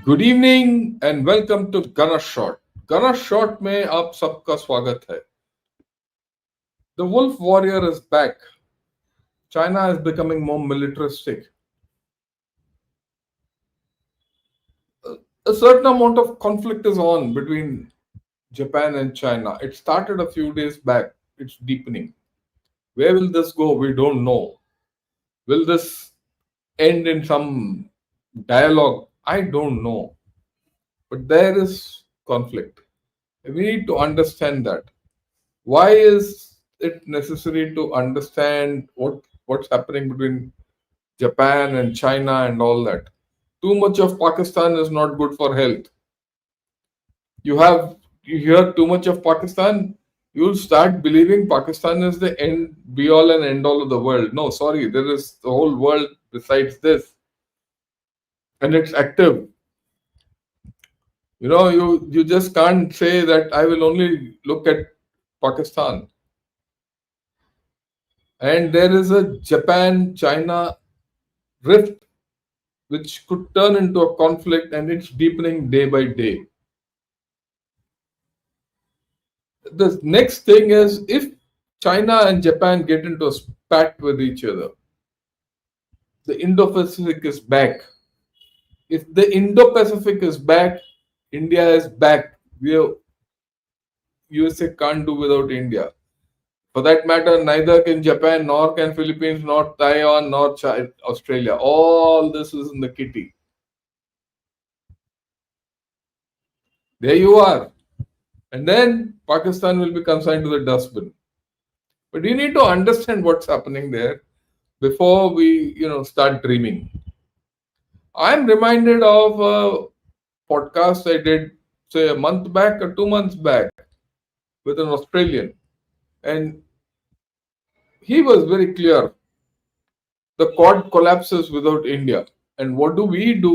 Good evening and welcome to गना shot. गना shot में आप सबका स्वागत है। The wolf warrior is back. China is becoming more militaristic. A certain amount of conflict is on between Japan and China. It started a few days back. It's deepening. Where will this go? We don't know. Will this end in some dialogue? I don't know. But there is conflict. We need to understand that. Why is it necessary to understand what's happening between Japan and China and all that? Too much of Pakistan is not good for health. You hear too much of Pakistan, you'll start believing Pakistan is the end be all and end all of the world. No, sorry, there is the whole world besides this, and it's active. You just can't say that I will only look at Pakistan. And there is a Japan China rift which could turn into a conflict, and it's deepening day by day. The next thing is, if China and Japan get into a spat with each other, the Indo-Pacific is back. If the Indo-Pacific is back, India is back. USA can't do without India. For that matter, neither can Japan, nor can Philippines, nor Taiwan, nor Australia. All this is in the kitty. There you are. And then Pakistan will be consigned to the dustbin. But you need to understand what's happening there before we, start dreaming. I'm reminded of a podcast I did, say, a month back or 2 months back with an Australian. And he was very clear. The Quad collapses without India. And what do we do?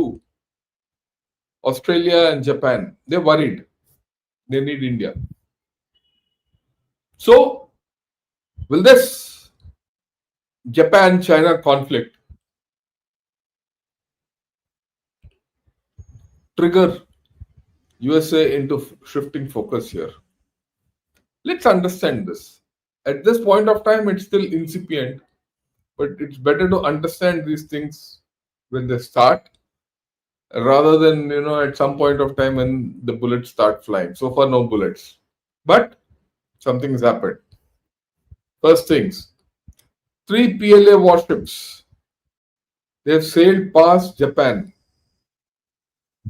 Australia and Japan, they're worried. They need India. So, will this Japan-China conflict trigger USA into shifting focus here? Let's understand this. At this point of time, it's still incipient, but it's better to understand these things when they start rather than, at some point of time when the bullets start flying. So far, no bullets. But something has happened. First things, 3 PLA warships. They have sailed past Japan.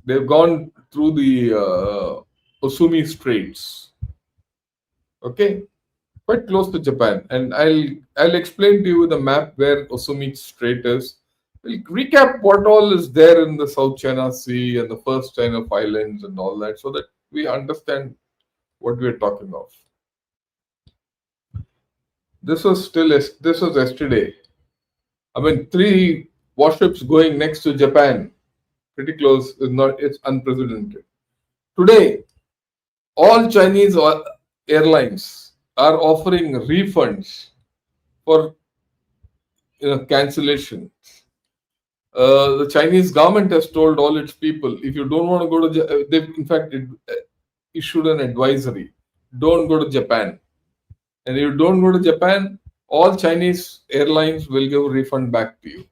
They've gone through the Osumi Straits. Okay, quite close to Japan. And I'll explain to you the map where Osumi Strait is. We'll recap what all is there in the South China Sea and the first chain of islands and all that, so that we understand what we're talking of. This was yesterday. I mean, 3 warships going next to Japan, pretty close. It's unprecedented. Today, all Chinese airlines are offering refunds for cancellations. The Chinese government has told all its people, if you don't want to go to, they've in fact issued an advisory: don't go to Japan. And if you don't go to Japan, all Chinese airlines will give a refund back to you.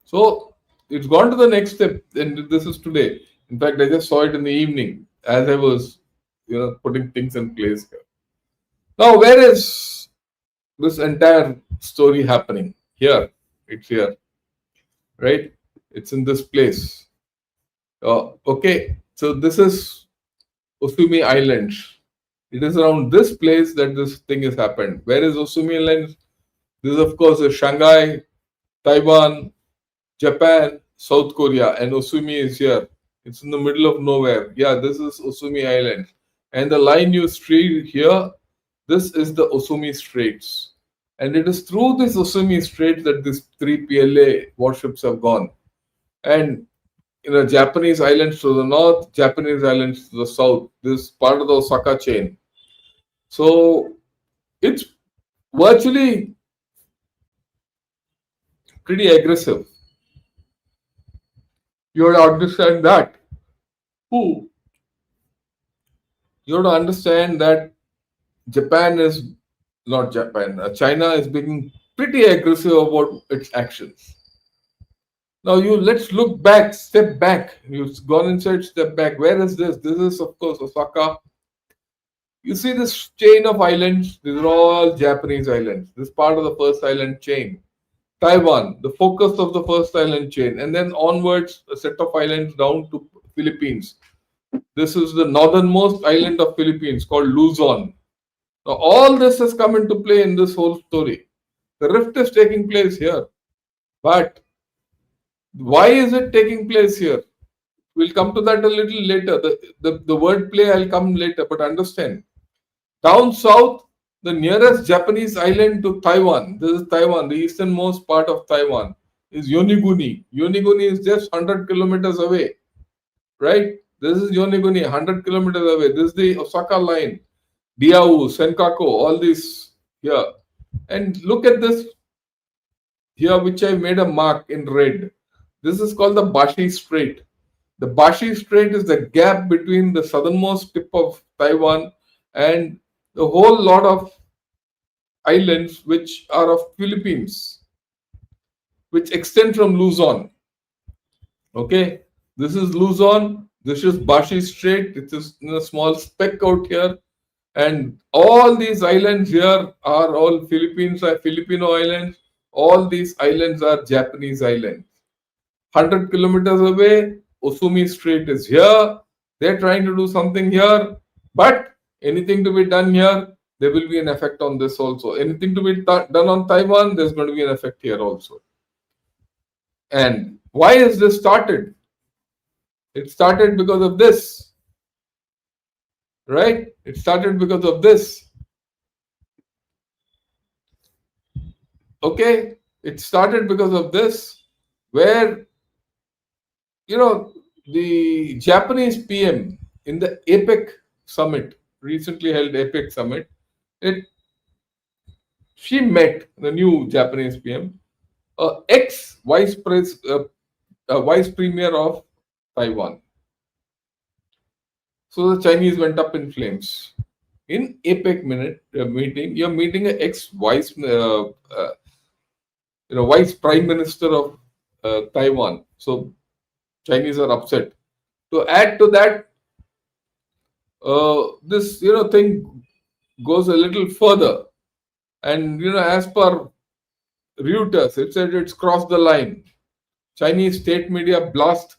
So it's gone to the next step, and this is today. In fact, I just saw it in the evening as I was, putting things in place here. Now, where is this entire story happening? Here, it's here, right? It's in this place. Okay, so this is Osumi Islands. It is around this place that this thing has happened. Where is Osumi Islands? This, of course, is Shanghai, Taiwan, Japan, South Korea, and Osumi is here. It's in the middle of nowhere. Yeah, this is Osumi Island. And the line you see here, this is the Osumi Straits. And it is through this Osumi Straits that these 3 PLA warships have gone. And Japanese islands to the north, Japanese islands to the south. This is part of the Osaka chain. So it's virtually pretty aggressive. You have to understand that. Who? You have to understand that Japan is not Japan. China is being pretty aggressive about its actions. Now you let's look back, step back. You've gone inside, step back. Where is this? This is of course Osaka. You see this chain of islands. These are all Japanese islands. This part of the first island chain. Taiwan, the focus of the first island chain, and then onwards a set of islands down to Philippines. This is the northernmost island of Philippines called Luzon. Now all this has come into play in this whole story. The rift is taking place here, but why is it taking place here? We'll come to that a little later. The word play I'll come later, but understand. Down south, the nearest Japanese island to Taiwan, this is Taiwan, the easternmost part of Taiwan, is Yonaguni. Yonaguni is just 100 kilometers away, right? This is Yonaguni, 100 kilometers away. This is the Osaka line, Diaoyu, Senkaku, all these here. And look at this here, which I made a mark in red. This is called the Bashi Strait. The Bashi Strait is the gap between the southernmost tip of Taiwan and the whole lot of islands which are of Philippines, which extend from Luzon. Okay, this is Luzon, this is Bashi Strait, it is a small speck out here, and all these islands here are all Filipino islands. All these islands are Japanese islands. 100 kilometers away, Osumi Strait is here. They're trying to do something here, but anything to be done here, there will be an effect on this also. Anything to be done on Taiwan, there's going to be an effect here also. And why is this started? It started because of this, right? It started because of this. Okay, it started because of this, where the Japanese PM in the APEC summit, recently held APEC summit, she met the new Japanese PM, ex vice premier of Taiwan. So the Chinese went up in flames. In APEC meeting, you're meeting an ex vice vice prime minister of Taiwan. So Chinese are upset. To add to that, this thing goes a little further, and as per Reuters, it said it's crossed the line. Chinese state media blast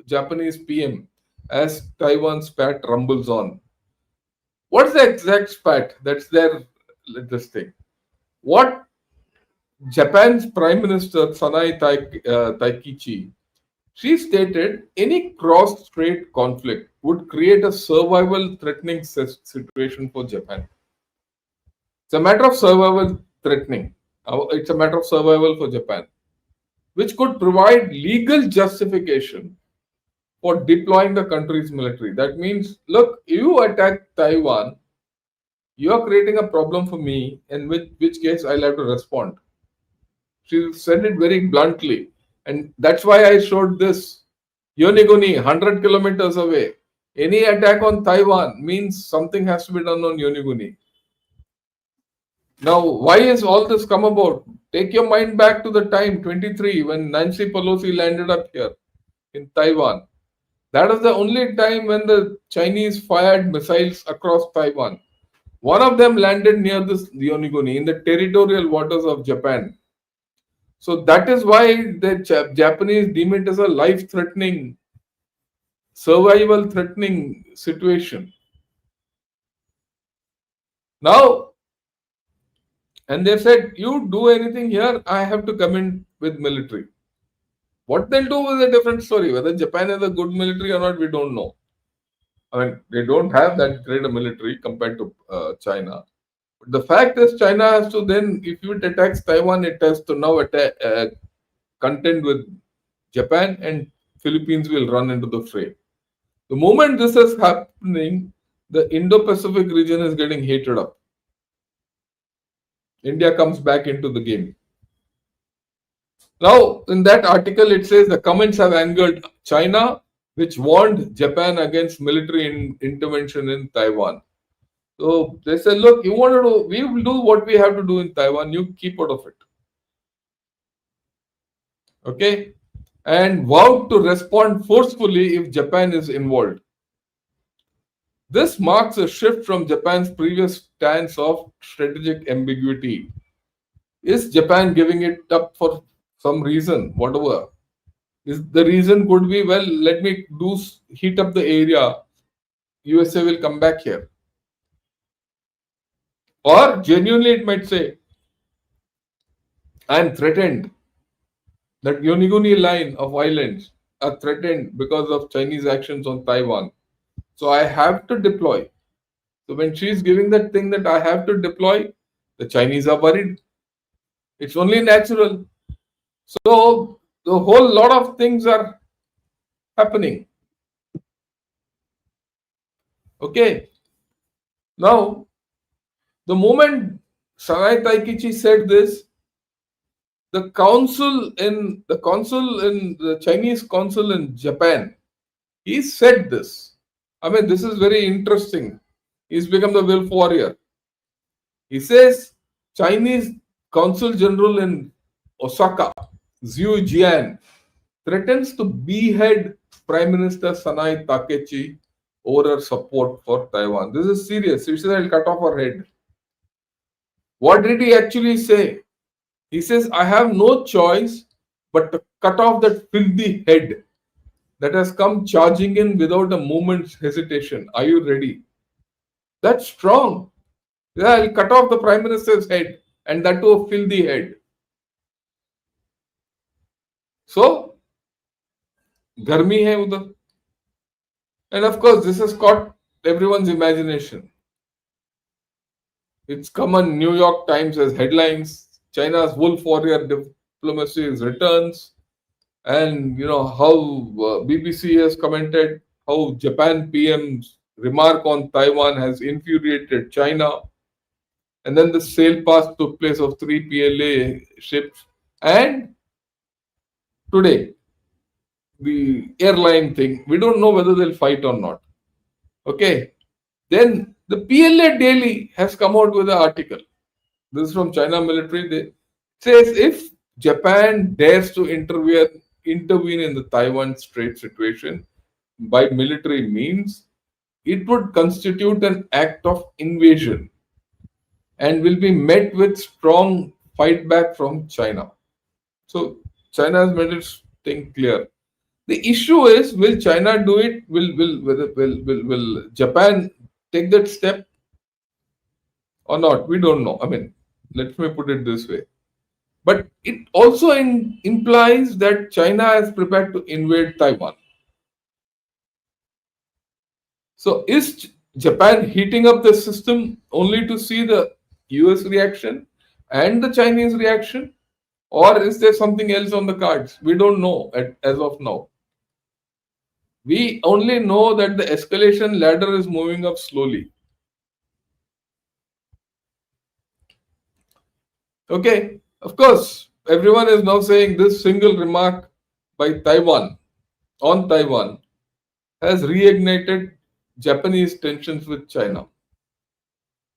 Japanese PM as Taiwan spat rumbles on. What's the exact spat? That's their this thing. What Japan's Prime Minister Sanai Taikichi, she stated any cross-strait conflict would create a survival-threatening situation for Japan. It's a matter of survival threatening. It's a matter of survival for Japan, which could provide legal justification for deploying the country's military. That means, look, you attack Taiwan, you are creating a problem for me, in which case I'll have to respond. She said it very bluntly. And that's why I showed this. Yonaguni, 100 kilometers away. Any attack on Taiwan means something has to be done on Yonaguni. Now, why is all this come about? Take your mind back to the time 23 when Nancy Pelosi landed up here in Taiwan. That is the only time when the Chinese fired missiles across Taiwan. One of them landed near this Yonaguni in the territorial waters of Japan. So that is why the Japanese deem it as a life-threatening, survival-threatening situation. Now, and they said, you do anything here, I have to come in with military. What they'll do is a different story. Whether Japan has a good military or not, we don't know. I mean, they don't have that great a military compared to China. But the fact is, China has to then, if it attacks Taiwan, it has to now contend with Japan, and Philippines will run into the fray. The moment this is happening, the Indo-Pacific region is getting heated up. India comes back into the game. Now, in that article, it says the comments have angered China, which warned Japan against military intervention in Taiwan. So they said, look, you want to do, we will do what we have to do in Taiwan, you keep out of it. Okay? And vowed to respond forcefully if Japan is involved. This marks a shift from Japan's previous stance of strategic ambiguity. Is Japan giving it up for some reason, whatever? Is the reason could be, well, let me do heat up the area, USA will come back here. Or genuinely it might say, I am threatened. That Yonaguni line of islands are threatened because of Chinese actions on Taiwan. So I have to deploy. So when she's giving that thing that I have to deploy, the Chinese are worried. It's only natural. So the whole lot of things are happening. Okay. Now, the moment Sanai Taikichi said this, the Chinese consul in Japan, he said this. I mean, this is very interesting. He's become the wolf warrior. He says Chinese consul general in Osaka, Zhu Jian, threatens to behead Prime Minister Sanai Takaichi over her support for Taiwan. This is serious. He says, I'll cut off her head. What did he actually say? He says, I have no choice but to cut off that filthy head that has come charging in without a moment's hesitation. Are you ready? That's strong. Yeah, I'll cut off the Prime Minister's head, and that too a filthy head. So, garmi hai udhar. And of course, this has caught everyone's imagination. It's come on New York Times as headlines. China's wolf warrior diplomacy returns. And you know how BBC has commented how Japan PM's remark on Taiwan has infuriated China. And then the sail pass took place of 3 PLA ships. And today, the airline thing, we don't know whether they'll fight or not. Okay. Then the PLA Daily has come out with an article. This is from China military. They says if Japan dares to intervene in the Taiwan Strait situation by military means, it would constitute an act of invasion and will be met with strong fight back from China. So China has made its thing clear. The issue is, will China do it? Will Japan take that step or not? We don't know. I mean, let me put it this way. But it also implies that China is prepared to invade Taiwan. So is Japan heating up the system only to see the US reaction and the Chinese reaction? Or is there something else on the cards? We don't know as of now. We only know that the escalation ladder is moving up slowly. Okay, of course, everyone is now saying this single remark by Taiwan on Taiwan has reignited Japanese tensions with China.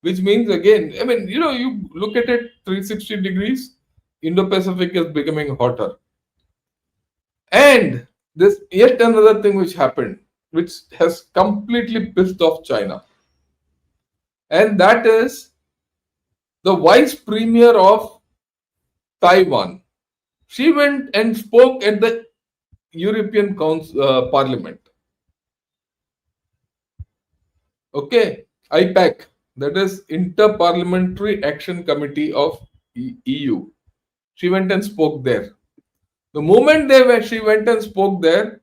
Which means again, I mean, you know, you look at it 360 degrees, Indo-Pacific is becoming hotter. And there's yet another thing which happened, which has completely pissed off China. And that is the vice premier of Taiwan. She went and spoke at the European Parliament. Okay, IPAC, that is Inter-Parliamentary Action Committee of EU. She went and spoke there. The moment she went and spoke there,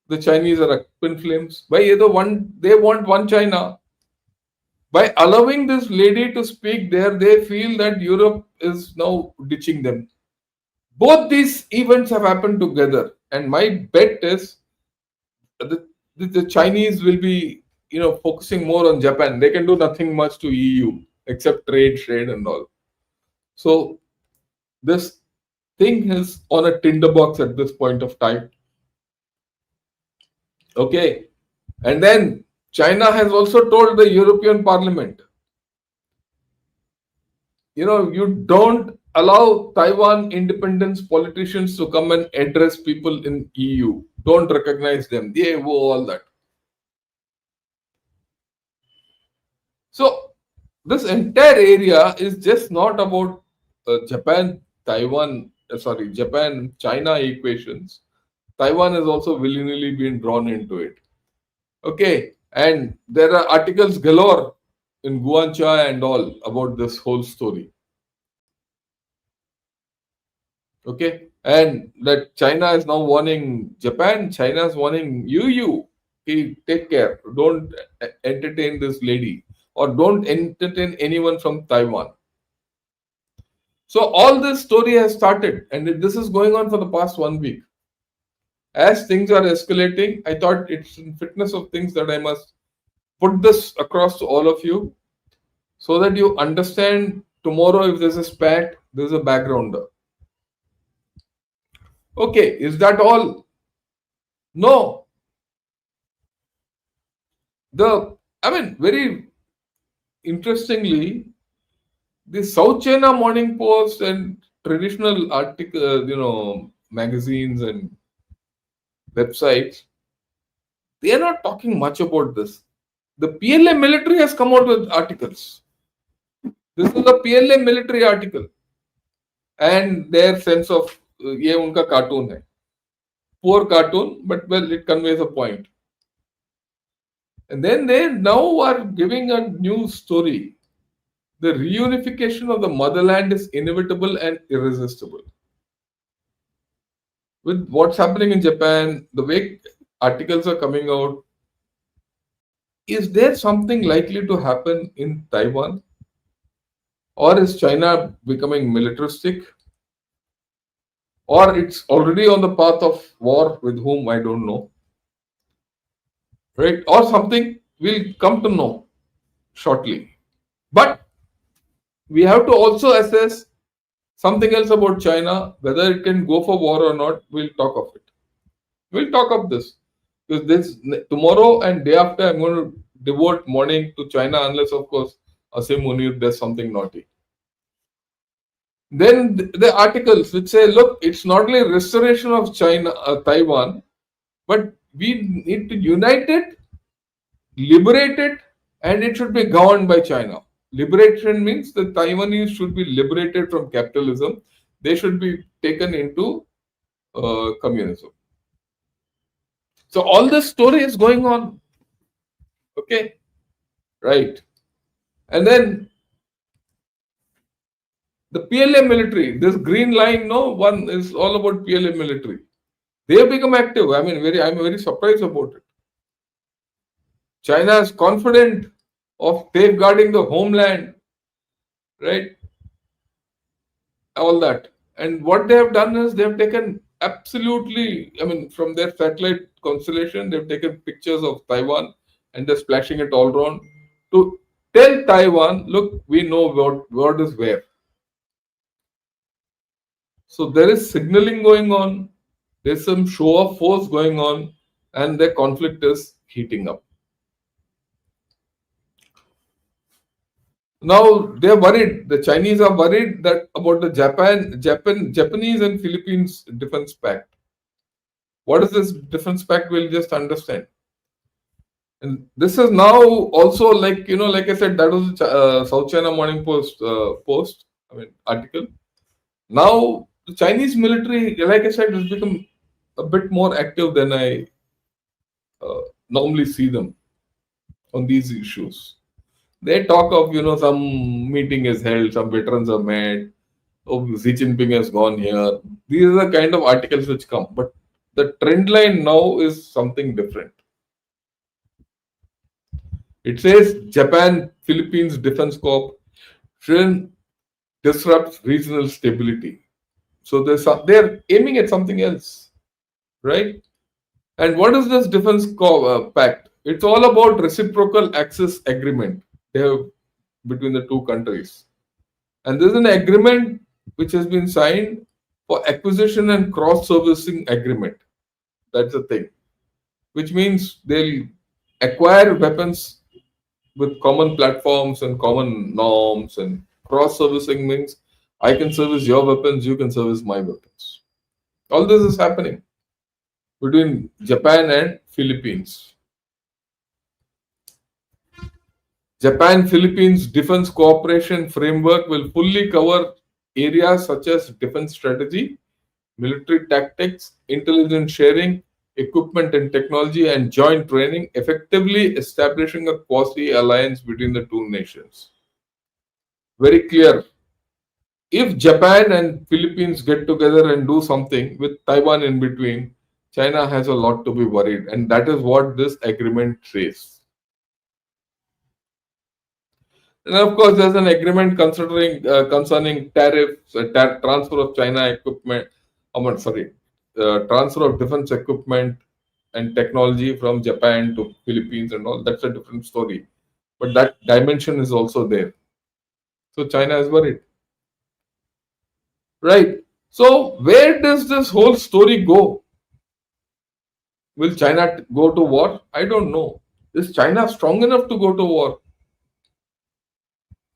the Chinese are up in flames. They want one China. By allowing this lady to speak there, they feel that Europe is now ditching them. Both these events have happened together, and my bet is the Chinese will be, you know, focusing more on Japan. They can do nothing much to EU except trade, and all. So this thing is on a tinderbox at this point of time. Okay. And then China has also told the European Parliament, you don't allow Taiwan independence politicians to come and address people in EU. Don't recognize them. All that. So this entire area is just not about Japan, China equations. Taiwan has also willingly been drawn into it. Okay, and there are articles galore in Guancha and all about this whole story. Okay, and that China is now warning Japan, China is warning you. Okay, take care. Don't entertain this lady or don't entertain anyone from Taiwan. So all this story has started, and this is going on for the past 1 week. As things are escalating, I thought it's in fitness of things that I must put this across to all of you so that you understand tomorrow if there's a spat, there's a backgrounder. Okay, is that all? No. Very interestingly, the South China Morning Post and traditional magazines and websites, they are not talking much about this. The PLA military has come out with articles. This is a PLA military article. And their sense of, ye unka cartoon hai. Poor cartoon, but well, it conveys a point. And then they now are giving a new story. The reunification of the motherland is inevitable and irresistible. With what's happening in Japan, the way articles are coming out, is there something likely to happen in Taiwan? Or is China becoming militaristic? Or it's already on the path of war with whom I don't know. Right? Or something we'll come to know shortly. But we have to also assess something else about China, whether it can go for war or not. We'll talk of it. We'll talk of this. Because this tomorrow and day after, I'm going to devote morning to China, unless, of course, Asim Munir does something naughty. Then the articles which say, look, it's not only restoration of Taiwan, but we need to unite it, liberate it, and it should be governed by China. Liberation means the Taiwanese should be liberated from capitalism. They should be taken into communism. So all this story is going on. Okay, right. And then the PLA military, this green line, one is all about PLA military. They have become active. I'm very surprised about it. China is confident of safeguarding the homeland, right? All that. And what they have done is they have taken from their satellite constellation, they've taken pictures of Taiwan and they're splashing it all around to tell Taiwan, look, we know what is where. So there is signaling going on, there's some show of force going on, and the conflict is heating up. Now they're worried. The Chinese are worried that about the Japanese and Philippines defense pact. What is this defense pact? We'll just understand. And this is now also like I said, that was South China Morning Post article. Now the Chinese military, like I said, has become a bit more active than I normally see them on these issues. They talk of, some meeting is held, some veterans are met, Xi Jinping has gone here. These are the kind of articles which come. But the trend line now is something different. It says Japan, Philippines Defense Corp shouldn't disrupt regional stability. So they're aiming at something else, right? And what is this defense pact? It's all about reciprocal access agreement between the two countries. And this is an agreement which has been signed for acquisition and cross servicing agreement. That's the thing, which means they'll acquire weapons with common platforms and common norms, and cross servicing means I can service your weapons, you can service my weapons. All this is happening between Japan and Philippines. Japan Philippines defense cooperation framework will fully cover areas such as defense strategy, military tactics, intelligence sharing, equipment and technology, and joint training, effectively establishing a quasi alliance between the two nations. Very clear. If Japan and Philippines get together and do something with Taiwan in between, China has a lot to be worried, and that is what this agreement says. And of course, there's an agreement concerning tariffs, transfer of China equipment. Sorry, transfer of defense equipment and technology from Japan to Philippines and all. That's a different story, but that dimension is also there. So China is worried, right? So where does this whole story go? Will China go to war? I don't know. Is China strong enough to go to war?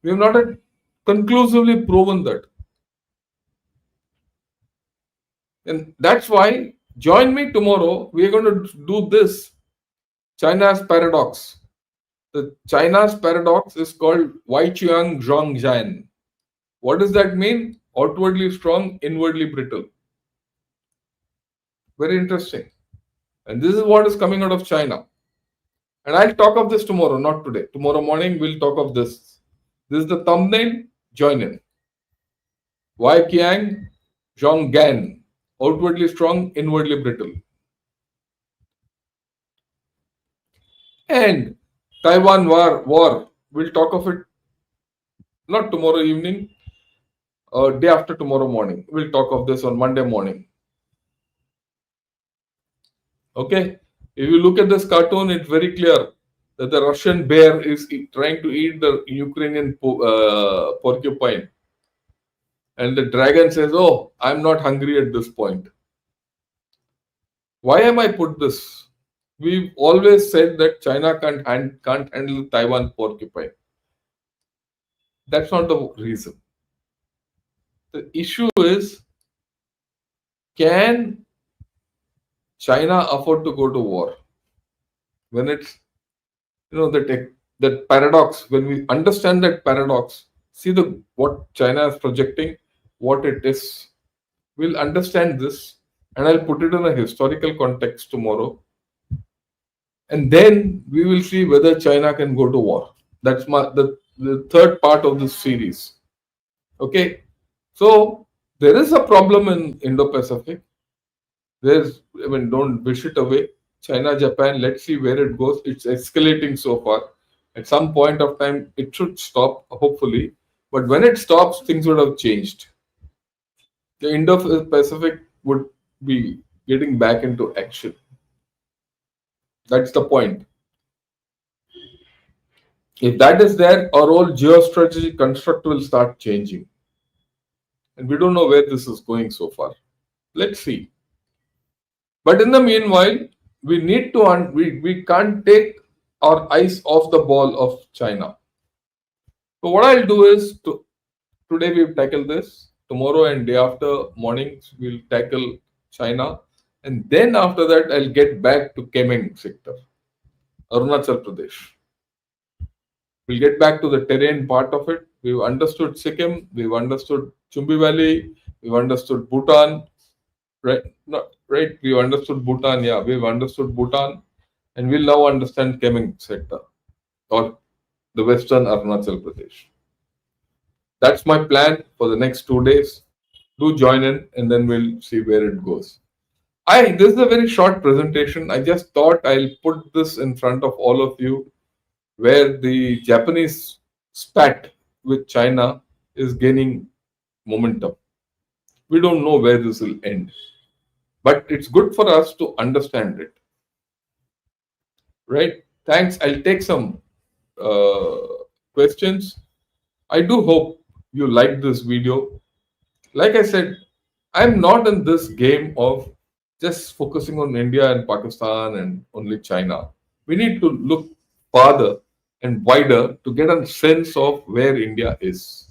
We have not yet conclusively proven that. And that's why join me tomorrow. We are going to do this China's paradox. The China's paradox is called Weiqiang Zhongjian. What does that mean? Outwardly strong, inwardly brittle. Very interesting. And this is what is coming out of China. And I'll talk of this tomorrow, not today. Tomorrow morning, we'll talk of this. This is the thumbnail. Join in. Weiqiang Zhonggan. Outwardly strong, inwardly brittle. And Taiwan war. We'll talk of it not tomorrow evening, day after tomorrow morning. We'll talk of this on Monday morning. Okay. If you look at this cartoon, it's very clear that the Russian bear is trying to eat the Ukrainian porcupine. And the dragon says, "Oh, I'm not hungry at this point." Why am I put this? We've always said that China can't handle Taiwan porcupine. That's not the reason. The issue is, can China afford to go to war? When it's, that paradox, when we understand that paradox, see what China is projecting, what it is, we'll understand this, and I'll put it in a historical context tomorrow. And then we will see whether China can go to war. That's the third part of this series. Okay. So there is a problem in Indo-Pacific. Don't wish it away. China, Japan, let's see where it goes. It's escalating so far. At some point of time, it should stop, hopefully. But when it stops, things would have changed. The Indo-Pacific would be getting back into action. That's the point. If that is there, our whole geostrategic construct will start changing. And we don't know where this is going so far. Let's see. But in the meanwhile, we need to we can't take our eyes off the ball of China. So what I'll do is, today we've tackled this. Tomorrow and day after mornings, we'll tackle China. And then after that, I'll get back to Kemeng sector, Arunachal Pradesh. We'll get back to the terrain part of it. We've understood Sikkim, we've understood Chumbi Valley, we've understood Bhutan, right? We've understood Bhutan, we've understood Bhutan, and we'll now understand Kemeng sector or the western Arunachal Pradesh. That's my plan for the next 2 days. Do join in, and then we'll see where it goes. This is a very short presentation. I just thought I'll put this in front of all of you, where the Japanese spat with China is gaining momentum. We don't know where this will end, but it's good for us to understand it. Right? Thanks. I'll take some questions. I do hope you liked this video. Like I said, I'm not in this game of just focusing on India and Pakistan and only China. We need to look farther and wider to get a sense of where India is.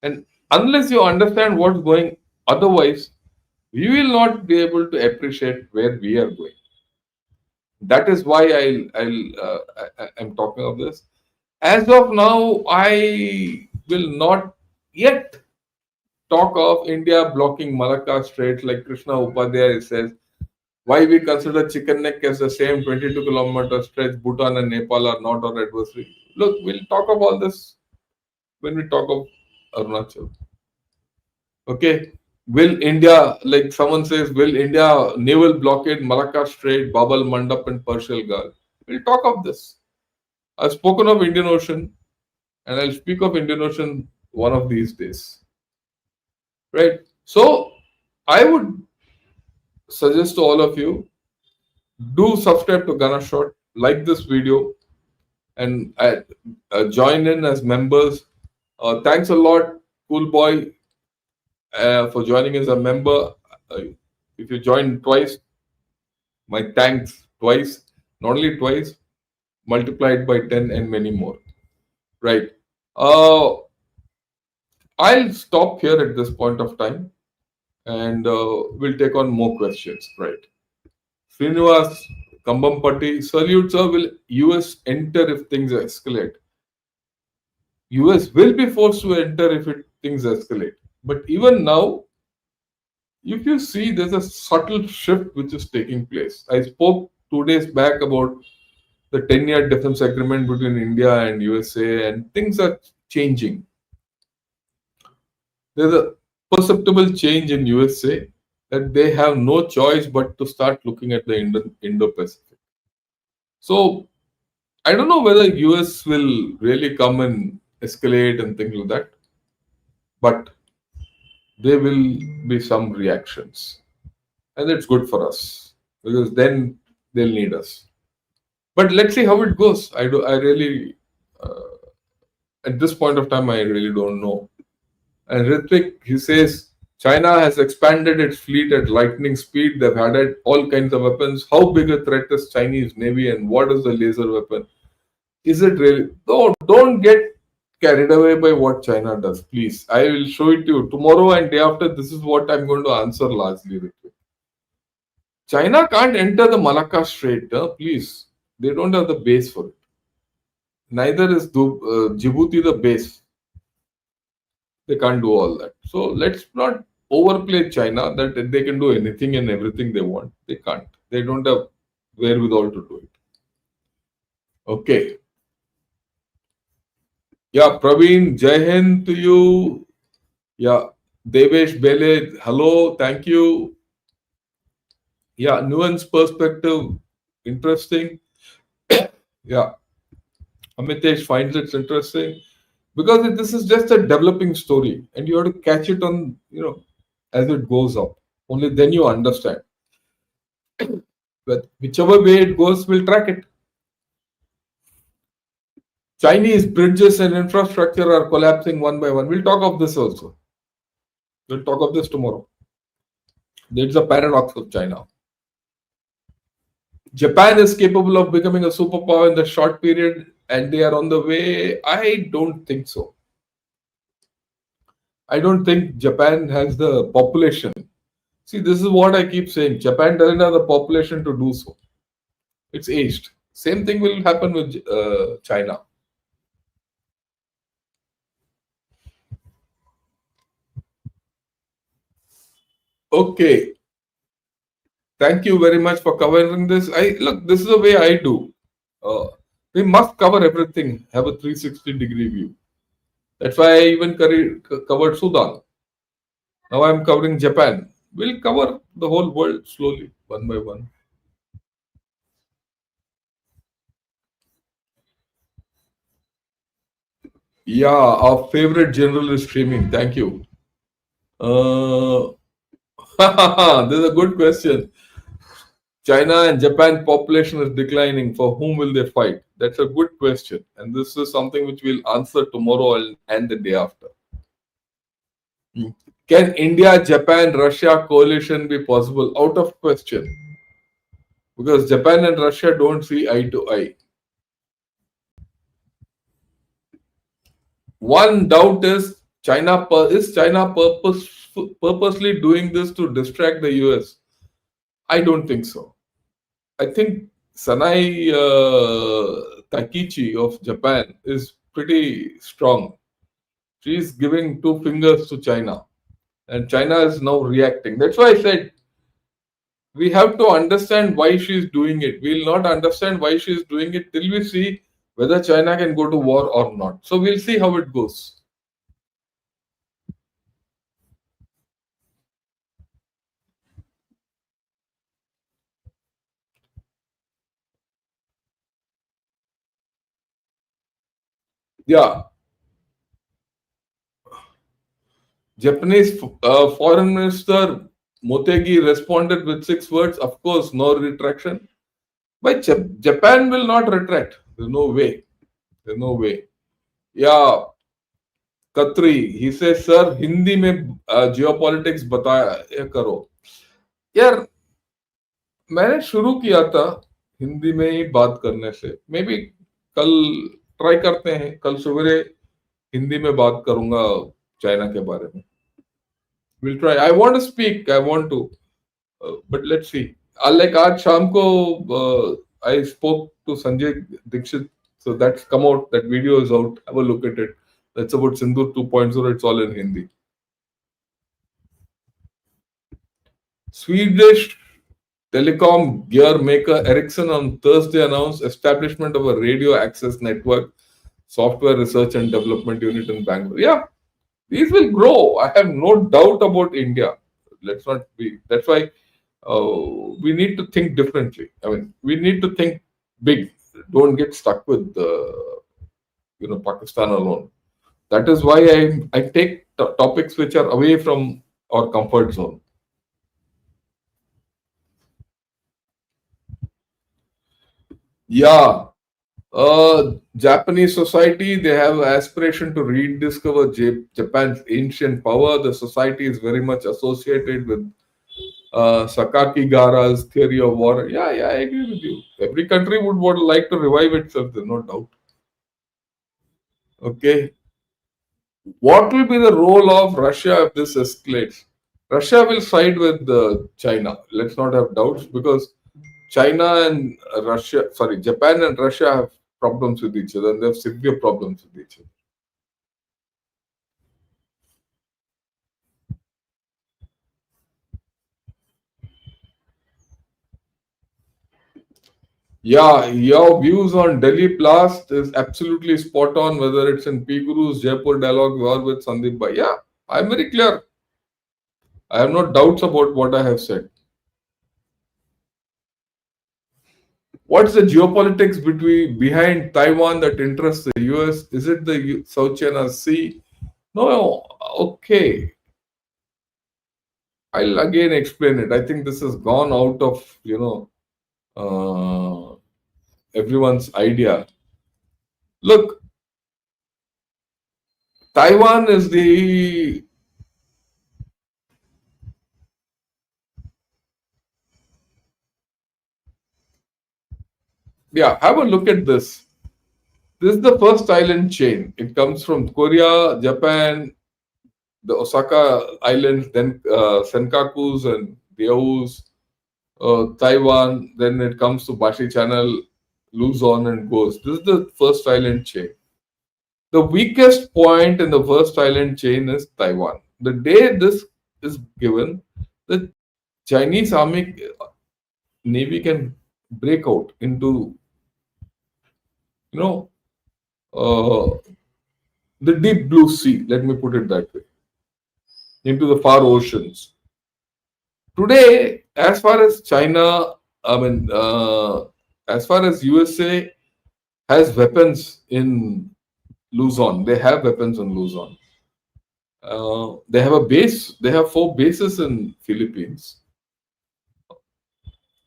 And unless you understand what's going otherwise, we will not be able to appreciate where we are going. That is why I'm talking of this. As of now, I will not yet talk of India blocking Malacca Strait like Krishna Upadhyay says. Why we consider Chicken Neck as the same 22-kilometer stretch, Bhutan and Nepal are not our adversary. Look, we'll talk of all this when we talk of Arunachal. Okay. Will India, like someone says, will India naval blockade Malacca Strait, Babal Mandap, and Persian Gulf? We'll talk of this. I've spoken of Indian Ocean, and I'll speak of Indian Ocean one of these days. Right? So, I would suggest to all of you, do subscribe to Gunner Shot, like this video, and join in as members. Thanks a lot, Cool Boy, for joining as a member. If you join twice, my thanks twice, not only twice, multiplied by 10 and many more. Right. I'll stop here at this point of time and we'll take on more questions. Right. Srinivas Kambampati, salute sir, will US enter if things escalate? US will be forced to enter if things escalate. But even now, if you see, there's a subtle shift which is taking place. I spoke 2 days back about the 10-year defense agreement between India and USA, and things are changing. There's a perceptible change in USA that they have no choice but to start looking at the Indo-Pacific. So I don't know whether US will really come and escalate and things like that, but there will be some reactions, and it's good for us because then they'll need us. But let's see how it goes. I really at this point of time I really don't know. And Ritvik, he says China has expanded its fleet at lightning speed. They've added all kinds of weapons. How big a threat is Chinese Navy, and what is the laser weapon? Is it really? No, don't get carried away by what China does, please. I will show it to you tomorrow and day after. This is what I'm going to answer largely, Ritvik. China can't enter the Malacca Strait, please. They don't have the base for it. Neither is Djibouti the base. They can't do all that. So let's not overplay China that they can do anything and everything they want. They can't. They don't have wherewithal to do it. Okay. Yeah, Praveen, Jai Hind to you. Yeah, Devesh Bele, hello, thank you. Yeah, nuanced perspective, interesting. Yeah, Amitesh finds it interesting because this is just a developing story and you have to catch it on, as it goes up. Only then you understand. But whichever way it goes, we'll track it. Chinese bridges and infrastructure are collapsing one by one. We'll talk of this also. We'll talk of this tomorrow. There's a paradox of China. Japan is capable of becoming a superpower in the short period and they are on the way. I don't think so. I don't think Japan has the population. See, this is what I keep saying. Japan doesn't have the population to do so. It's aged. Same thing will happen with China. Okay. Thank you very much for covering this. Look, this is the way I do. We must cover everything, have a 360-degree view. That's why I even covered Sudan. Now I'm covering Japan. We'll cover the whole world slowly, one by one. Yeah, our favorite general is streaming. Thank you. This is a good question. China and Japan population is declining. For whom will they fight? That's a good question. And this is something which we'll answer tomorrow and the day after. Hmm. Can India, Japan, Russia coalition be possible? Out of question. Because Japan and Russia don't see eye to eye. One doubt is China purposely doing this to distract the US? I don't think so. I think Sanai Takichi of Japan is pretty strong. She is giving two fingers to China, and China is now reacting. That's why I said we have to understand why she is doing it. We'll not understand why she is doing it till we see whether China can go to war or not. So we'll see how it goes. Yeah, Japanese Foreign Minister Motegi responded with 6 words. Of course, no retraction. But Japan will not retract. There's no way. There's no way. Yeah, Khatri, he says, sir, Hindi में geopolitics बताया करो. यार, मैंने शुरू किया था हिंदी में ही बात करने से. मे बी कल ट्राई करते हैं. कल सवेरे हिंदी में बात करूंगा चाइना के बारे में. We'll try. I want to speak. I want to. But let's see. Like आज शाम को I spoke to Sanjay Dixit. So that's come out. That video is out. Have a look at it. That's about Sindoor 2.0. It's all in Hindi. Swedish telecom gear maker Ericsson on Thursday announced establishment of a radio access network software research and development unit in Bangalore. Yeah, these will grow. I have no doubt about India. Let's not be. That's why we need to think differently. I mean, we need to think big. Don't get stuck with Pakistan alone. That is why I take topics which are away from our comfort zone. Yeah, Japanese society, they have aspiration to rediscover Japan's ancient power. The society is very much associated with Sakaki Gara's theory of war. Yeah, yeah, I agree with you. Every country would like to revive itself, there's no doubt. Okay. What will be the role of Russia if this escalates? Russia will side with China. Let's not have doubts because China and Japan and Russia have problems with each other and they have severe problems with each other. Yeah, your views on Delhi Blast is absolutely spot on, whether it's in P Guru's Jaipur dialogue or with Sandeep Bhai. Yeah, I'm very clear. I have no doubts about what I have said. What's the geopolitics behind Taiwan that interests the US? Is it the South China Sea? No, okay. I'll again explain it. I think this has gone out of, everyone's idea. Look, Taiwan is the yeah. Have a look at this. This is the first island chain. It comes from Korea, Japan, the Osaka Islands, then Senkakus and Diao's, Taiwan. Then it comes to Bashi Channel, Luzon, and goes. This is the first island chain. The weakest point in the first island chain is Taiwan. The day this is given, the Chinese army navy can break out into you know uh, the deep blue sea. Let me put it that way, into the far oceans. Today, as far as China, as far as USA has weapons in Luzon, they have weapons in Luzon. They have a base. They have 4 bases in Philippines.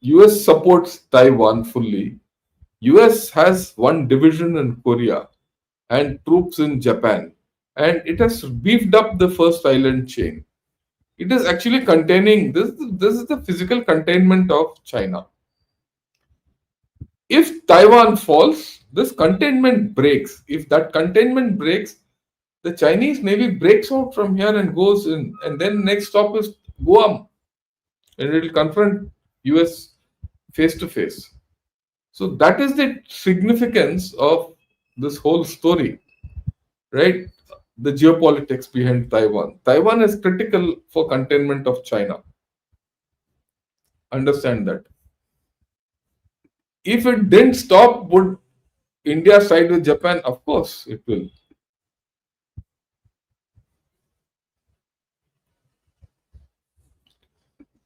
US supports Taiwan fully. US has one division in Korea and troops in Japan. and it has beefed up the first island chain. It is actually containing this. This is the physical containment of China. If Taiwan falls, this containment breaks. If that containment breaks, the Chinese Navy breaks out from here and goes in, and then next stop is Guam, and it will confront US face to face. So that is the significance of this whole story, right? The geopolitics behind Taiwan. Taiwan is critical for containment of China. Understand that. If it didn't stop, would India side with Japan? Of course, it will.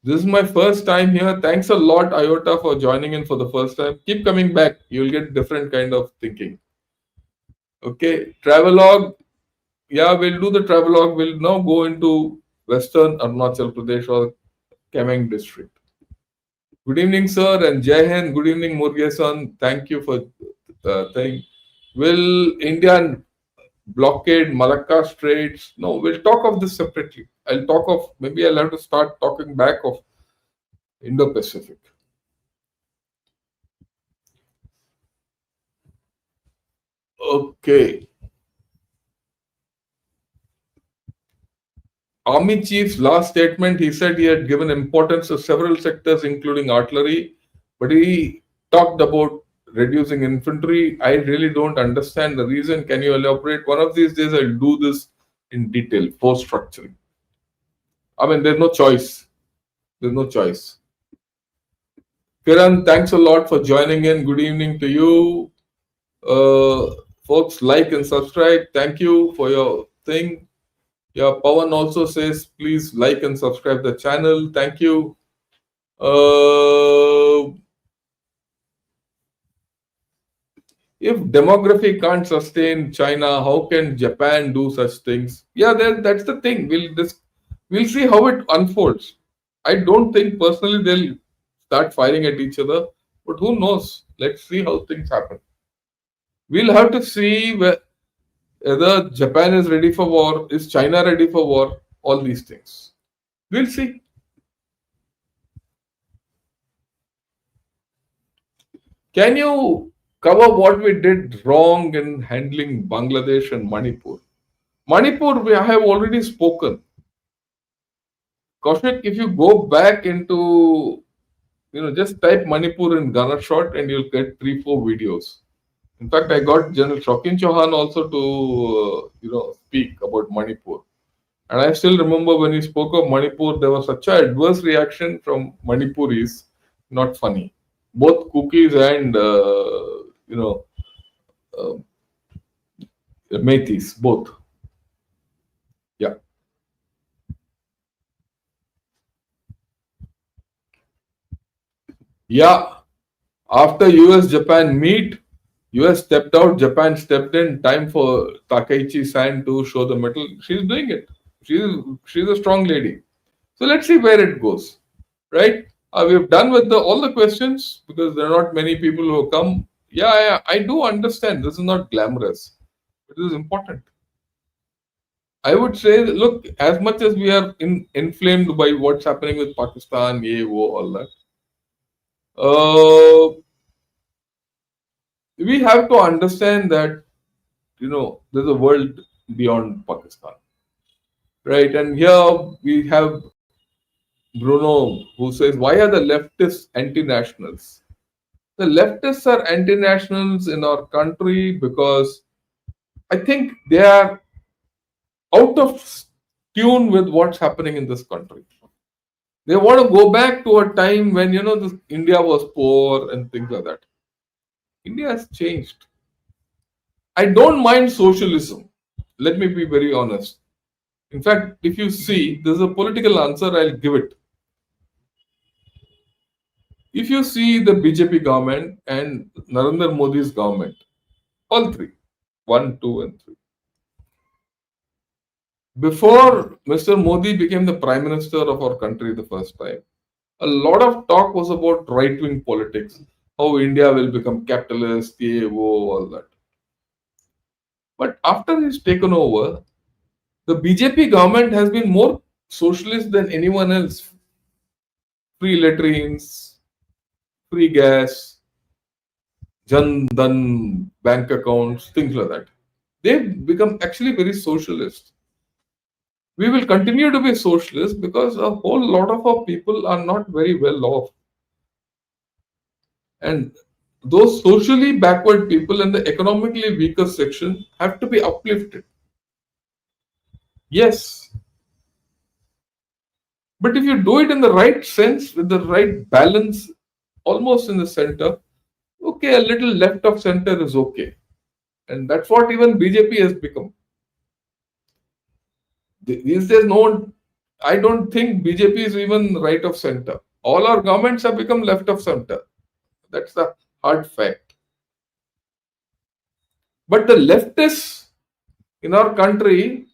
This is my first time here. Thanks a lot, IOTA, for joining in for the first time. Keep coming back. You'll get different kind of thinking. Okay, travelogue. Yeah, we'll do the travelogue. We'll now go into Western Arunachal Pradesh or Kameng district. Good evening, sir, and Jai Hind. Good evening, Murugesan. Thank you for the thing. Will India blockade Malacca Straits? No, we'll talk of this separately. I'll talk of, maybe I'll have to start talking back of Indo-Pacific. Okay. Army chief's last statement, he said he had given importance to several sectors, including artillery, but he talked about reducing infantry. I really don't understand the reason. Can you elaborate? One of these days, I'll do this in detail, force structuring. I mean, there's no choice. There's no choice. Kiran, thanks a lot for joining in. Good evening to you. Folks, like and subscribe. Thank you for your thing. Yeah, Pawan also says, please like and subscribe the channel. Thank you. If demography can't sustain China, how can Japan do such things? Yeah, that's the thing. We'll see how it unfolds. I don't think personally they'll start firing at each other, but who knows? Let's see how things happen. We'll have to see whether Japan is ready for war, is China ready for war, all these things. We'll see. Can you cover what we did wrong in handling Bangladesh and Manipur? Manipur, I have already spoken. Kaushik, if you go back into, just type Manipur in Gunner Shot and you'll get 3-4 videos. In fact, I got General Shokin Chauhan also to, speak about Manipur. And I still remember when he spoke of Manipur, there was such an adverse reaction from Manipuris, not funny. Both cookies and, uh, Meithis, both. Yeah. Yeah. After US Japan meet, US stepped out, Japan stepped in. Time for Takaichi San to show the mettle. She's doing it. She's a strong lady. So let's see where it goes. Right? We've done with all the questions because there are not many people who come. Yeah, I do understand. This is not glamorous. It is important. I would say, look, as much as we are inflamed by what's happening with Pakistan, all that, we have to understand that, there's a world beyond Pakistan. Right? And here we have Bruno who says, why are the leftists anti nationals? The leftists are anti nationals in our country because I think they are out of tune with what's happening in this country. They want to go back to a time when, India was poor and things like that. India has changed. I don't mind socialism. Let me be very honest. In fact, if you see, there's a political answer, I'll give it. If you see the BJP government and Narendra Modi's government, all three, 1, 2, and 3. Before Mr. Modi became the Prime Minister of our country the first time, a lot of talk was about right wing politics, how India will become capitalist, all that. But after he's taken over, The BJP government has been more socialist than anyone else. Free latrines, free gas, Jan Dhan bank accounts, things like that. They've become actually very socialist. We will continue to be socialist because a whole lot of our people are not very well off. And those socially backward people and the economically weaker section have to be uplifted. Yes. But if you do it in the right sense, with the right balance, almost in the center, okay, a little left of center is okay. And that's what even BJP has become. These days, no one, I don't think BJP is even right of center. All our governments have become left of center. That's the hard fact. But the leftists in our country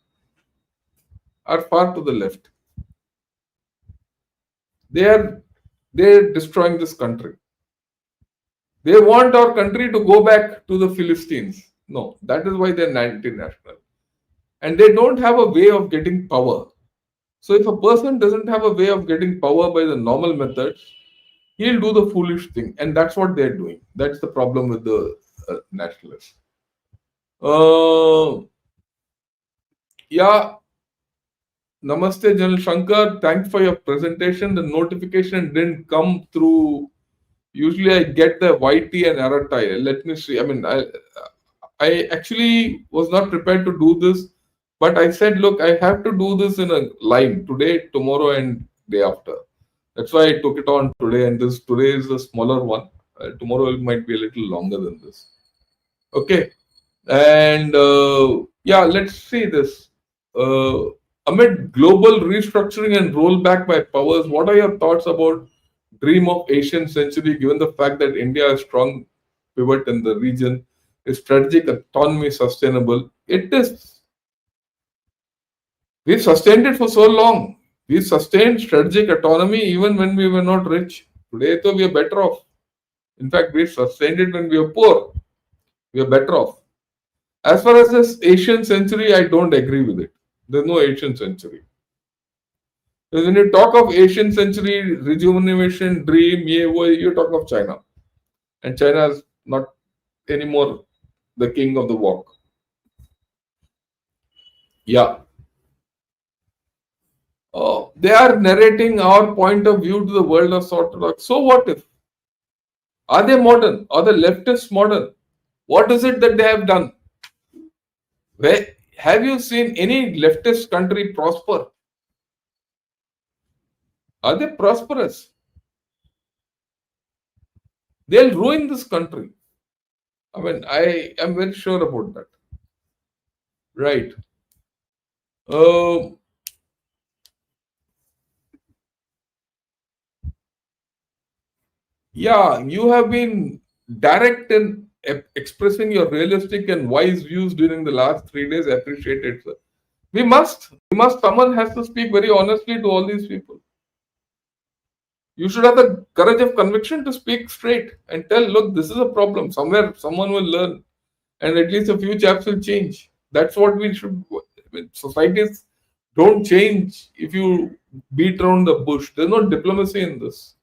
are far to the left. They're destroying this country. They want our country to go back to the Philistines. No, that is why they're anti-national. And they don't have a way of getting power. So if a person doesn't have a way of getting power by the normal methods, he'll do the foolish thing. And that's what they're doing. That's the problem with the nationalists. Yeah. Namaste, General Shankar. Thanks for your presentation. The notification didn't come through. Usually I get the YT and RTI. Let me see. I actually was not prepared to do this, but I said, look, I have to do this in a line today, tomorrow, and day after. That's why I took it on today, and this today is a smaller one. Tomorrow it might be a little longer than this. Okay, and yeah, let's see this. Amid global restructuring and rollback by powers, what are your thoughts about dream of Asian century, given the fact that India is strong pivot in the region, is strategic autonomy sustainable? It is. We've sustained it for so long. We've sustained strategic autonomy even when we were not rich. Today, though, we are better off. In fact, we sustained it when we were poor. We are better off. As far as this Asian century, I don't agree with it. There's no Asian century. Because when you talk of Asian century, rejuvenation, dream, you talk of China. And China is not anymore the king of the walk. Yeah. They are narrating our point of view to the world of orthodox. So what if? Are they modern? Are the leftists modern? What is it that they have done? Where have you seen any leftist country prosper? Are they prosperous? They'll ruin this country. I am very sure about that. Right. Yeah, you have been direct in expressing your realistic and wise views during the last 3 days. Appreciate it, sir. We must. Someone has to speak very honestly to all these people. You should have the courage of conviction to speak straight and tell, look, this is a problem. Somewhere, someone will learn, and at least a few chaps will change. That's what we should. Societies don't change if you beat around the bush. There's no diplomacy in this.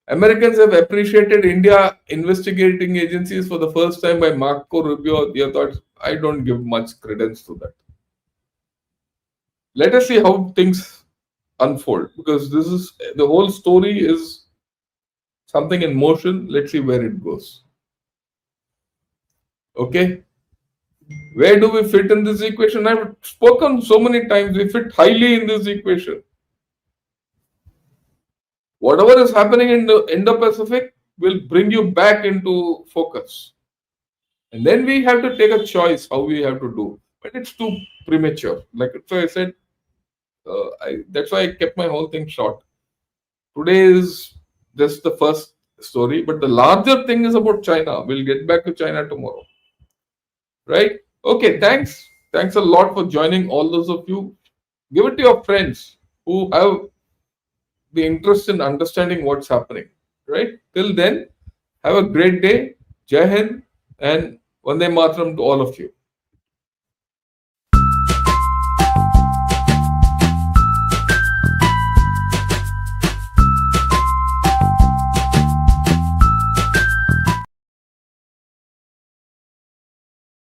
Americans have appreciated India investigating agencies for the first time by Marco Rubio. Your thoughts? I don't give much credence to that. Let us see how things unfold, because this is the whole story is something in motion. Let's see where it goes. Okay. Where do we fit in this equation? I've spoken so many times. We fit highly in this equation. Whatever is happening in the Indo-Pacific will bring you back into focus. And then we have to take a choice how we have to do. But it's too premature. Like so I said, that's why I kept my whole thing short. Today is just the first story, but the larger thing is about China. We'll get back to China tomorrow. Right? Okay, thanks. Thanks a lot for joining, all those of you. Give it to your friends who have the interest in understanding what's happening. Right? Till then, have a great day. Jai Hind and Vande Mataram to all of you.